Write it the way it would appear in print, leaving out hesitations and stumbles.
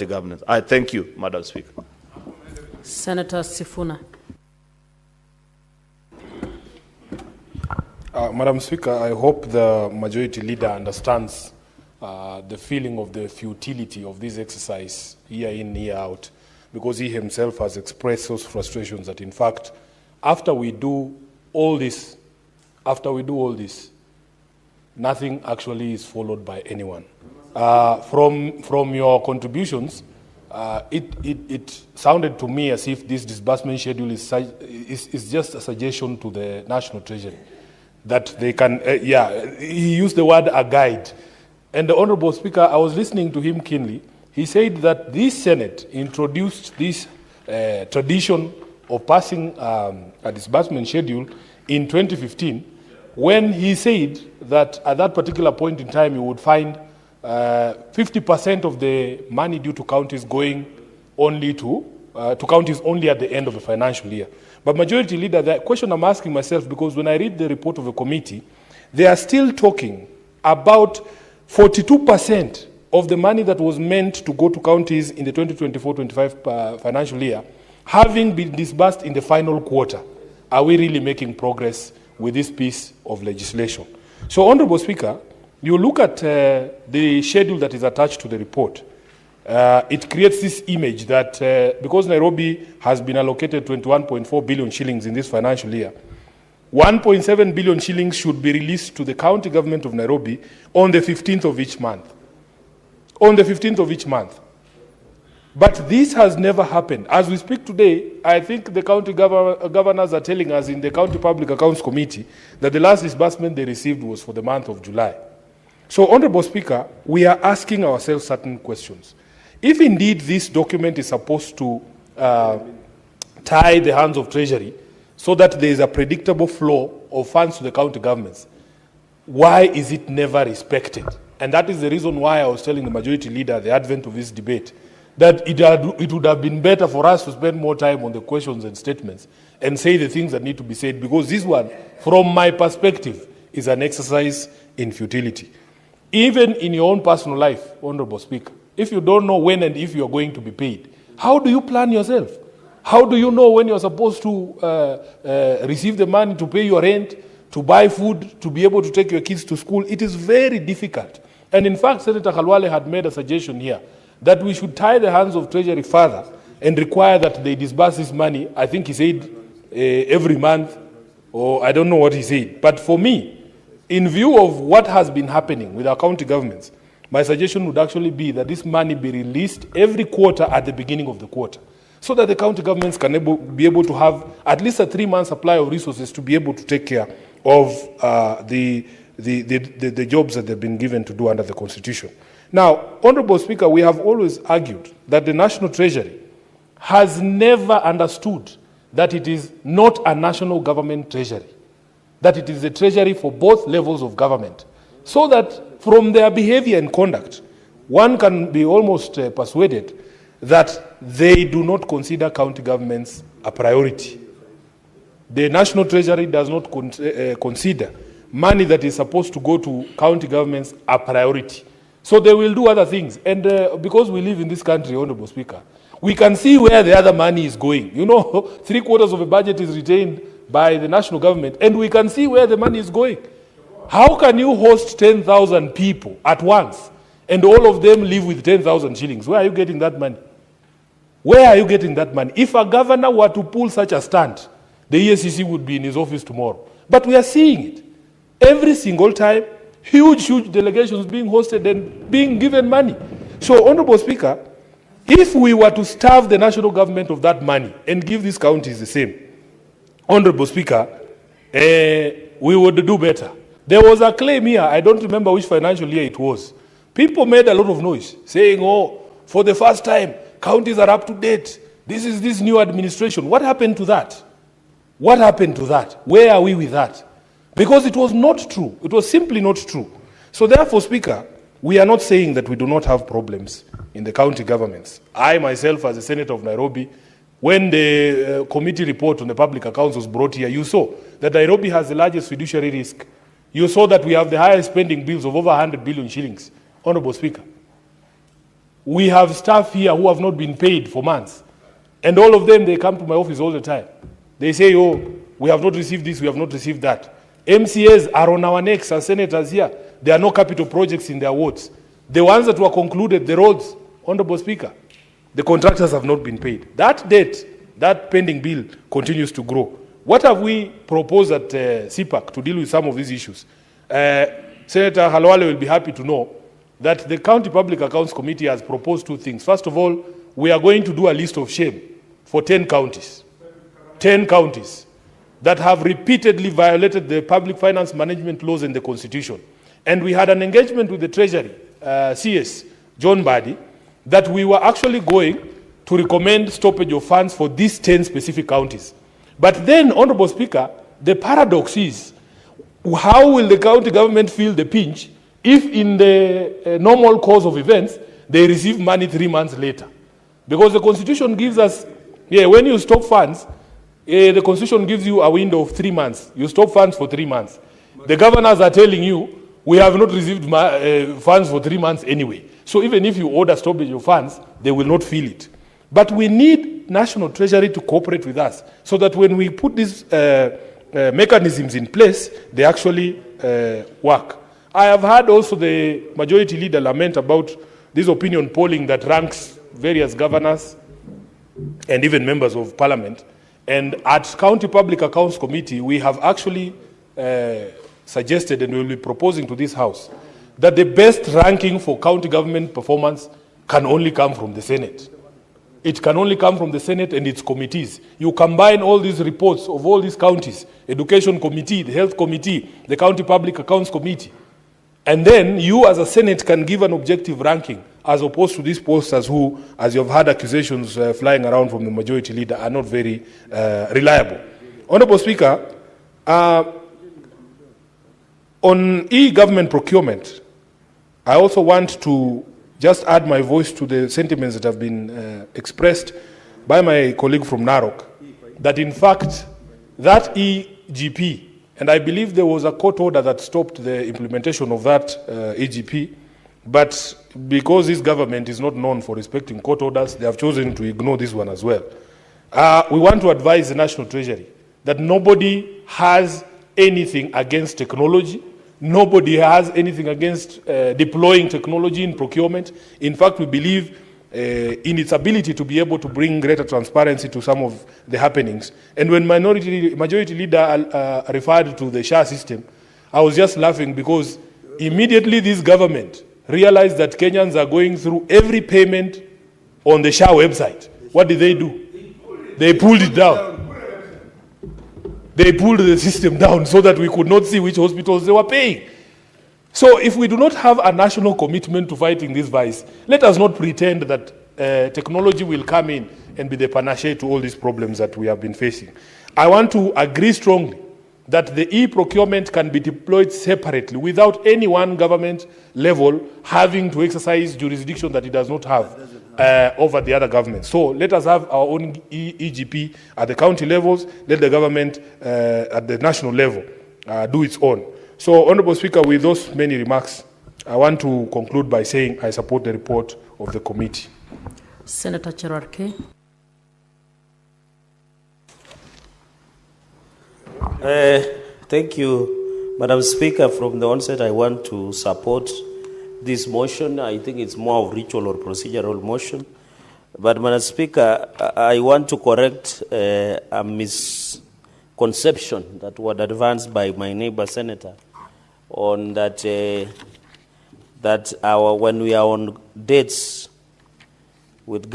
governance. I thank you, Madam Speaker. Senator Sifuna. Madam Speaker, I hope the Majority Leader understands the feeling of the futility of this exercise year in, year out, because he himself has expressed those frustrations that, in fact, after we do all this, nothing actually is followed by anyone. From your contributions, it sounded to me as if this disbursement schedule is just a suggestion to the National Treasury that they can, he used the word a guide. And the Honorable Speaker, I was listening to him keenly. He said that this Senate introduced this tradition of passing a disbursement schedule in 2015, when he said that at that particular point in time you would find 50% of the money due to counties going only to counties only at the end of the financial year. But Majority Leader, the question I'm asking myself, because when I read the report of the committee, they are still talking about 42% of the money that was meant to go to counties in the 2024-25 financial year having been disbursed in the final quarter. Are we really making progress with this piece of legislation? So, Honorable Speaker, you look at the schedule that is attached to the report. It creates this image that because Nairobi has been allocated 21.4 billion shillings in this financial year, 1.7 billion shillings should be released to the county government of Nairobi on the 15th of each month. On the 15th of each month. But this has never happened. As we speak today, I think the county governors are telling us in the County Public Accounts Committee that the last disbursement they received was for the month of July. So, Honorable Speaker, we are asking ourselves certain questions. If indeed this document is supposed to tie the hands of Treasury so that there is a predictable flow of funds to the county governments, why is it never respected? And that is the reason why I was telling the Majority Leader at the advent of this debate that it would have been better for us to spend more time on the questions and statements and say the things that need to be said, because this one, from my perspective, is an exercise in futility. Even in your own personal life, Honorable Speaker, if you don't know when and if you are going to be paid, how do you plan yourself? How do you know when you're supposed to receive the money to pay your rent, to buy food, to be able to take your kids to school? It is very difficult. And in fact, Senator Khalwale had made a suggestion here that we should tie the hands of Treasury further and require that they disburse this money. I think he said every month, or I don't know what he said. But for me, in view of what has been happening with our county governments, my suggestion would actually be that this money be released every quarter at the beginning of the quarter, so that the county governments can be able to have at least a 3-month supply of resources to be able to take care of the jobs that they've been given to do under the Constitution. Now, Honorable Speaker, we have always argued that the National Treasury has never understood that it is not a national government treasury, that it is a treasury for both levels of government, so that from their behavior and conduct, one can be almost persuaded that they do not consider county governments a priority. The National Treasury does not consider money that is supposed to go to county governments a priority. So they will do other things. And because we live in this country, Honorable Speaker, we can see where the other money is going. You know, 3/4 of the budget is retained by the national government, and we can see where the money is going. How can you host 10,000 people at once, and all of them live with 10,000 shillings? Where are you getting that money? Where are you getting that money? If a governor were to pull such a stunt, the EACC would be in his office tomorrow. But we are seeing it. Every single time, huge delegations being hosted and being given money. So, Honorable Speaker, if we were to starve the national government of that money and give these counties the same, Honorable Speaker, we would do better. There was a claim here, I don't remember which financial year it was. People made a lot of noise, saying, oh, for the first time, counties are up to date. This is this new administration. What happened to that? What happened to that? Where are we with that? Because it was not true. It was simply not true. So therefore, Speaker, we are not saying that we do not have problems in the county governments. I myself, as a senator of Nairobi, when the committee report on the public accounts was brought here, you saw that Nairobi has the largest fiduciary risk. You saw that we have the highest spending bills of over 100 billion shillings. Honorable Speaker, We have staff here who have not been paid for months. And all of them, they come to my office all the time. They say, oh, we have not received this, we have not received that. MCAs are on our necks as senators here. There are no capital projects in their wards. The ones that were concluded, the roads, Honorable Speaker, the contractors have not been paid. That debt, that pending bill continues to grow. What have we proposed at CPAC to deal with some of these issues? Senator Halwale will be happy to know that the County Public Accounts Committee has proposed two things. First of all, we are going to do a list of shame for 10 counties. 10 counties that have repeatedly violated the public finance management laws and the Constitution. And we had an engagement with the Treasury, CS, John Badi, that we were actually going to recommend stoppage of funds for these 10 specific counties. But then, Honorable Speaker, the paradox is, how will the county government feel the pinch if in the normal course of events, they receive money 3 months later? Because the Constitution gives us, when you stop funds, the Constitution gives you a window of 3 months. You stop funds for 3 months. The governors are telling you, we have not received funds for 3 months anyway. So even if you order stoppage of funds, they will not feel it. But we need National Treasury to cooperate with us so that when we put these mechanisms in place, they actually work. I have heard also the majority leader lament about this opinion polling that ranks various governors and even members of parliament. And at County Public Accounts Committee, we have actually suggested and will be proposing to this House that the best ranking for county government performance can only come from the Senate. It can only come from the Senate and its committees. You combine all these reports of all these counties, Education Committee, the Health Committee, the County Public Accounts Committee, and then you as a Senate can give an objective ranking as opposed to these posters who, as you have had accusations flying around from the majority leader, are not very reliable. Honorable Speaker, on e-government procurement, I also want to just add my voice to the sentiments that have been expressed by my colleague from Narok, that in fact, that EGP, and I believe there was a court order that stopped the implementation of that EGP, but because this government is not known for respecting court orders, they have chosen to ignore this one as well. We want to advise the National Treasury that nobody has anything against technology. Nobody has anything against deploying technology in procurement. In fact, we believe in its ability to be able to bring greater transparency to some of the happenings. And when majority leader referred to the SHA system, I was just laughing because immediately this government realized that Kenyans are going through every payment on the SHA website. What did they do? They pulled it down. They pulled the system down so that we could not see which hospitals they were paying. So if we do not have a national commitment to fighting this vice, let us not pretend that technology will come in and be the panacea to all these problems that we have been facing. I want to agree strongly that the e-procurement can be deployed separately without any one government level having to exercise jurisdiction that it does not have over the other governments. So let us have our own EGP at the county levels, let the government at the national level do its own. So, Honorable Speaker, with those many remarks, I want to conclude by saying I support the report of the committee. Senator Cherarke. Thank you, Madam Speaker. From the onset, I want to support this motion. I think it's more of ritual or procedural motion. But, Madam Speaker, I want to correct a misconception that was advanced by my neighbor senator on that when we are on dates with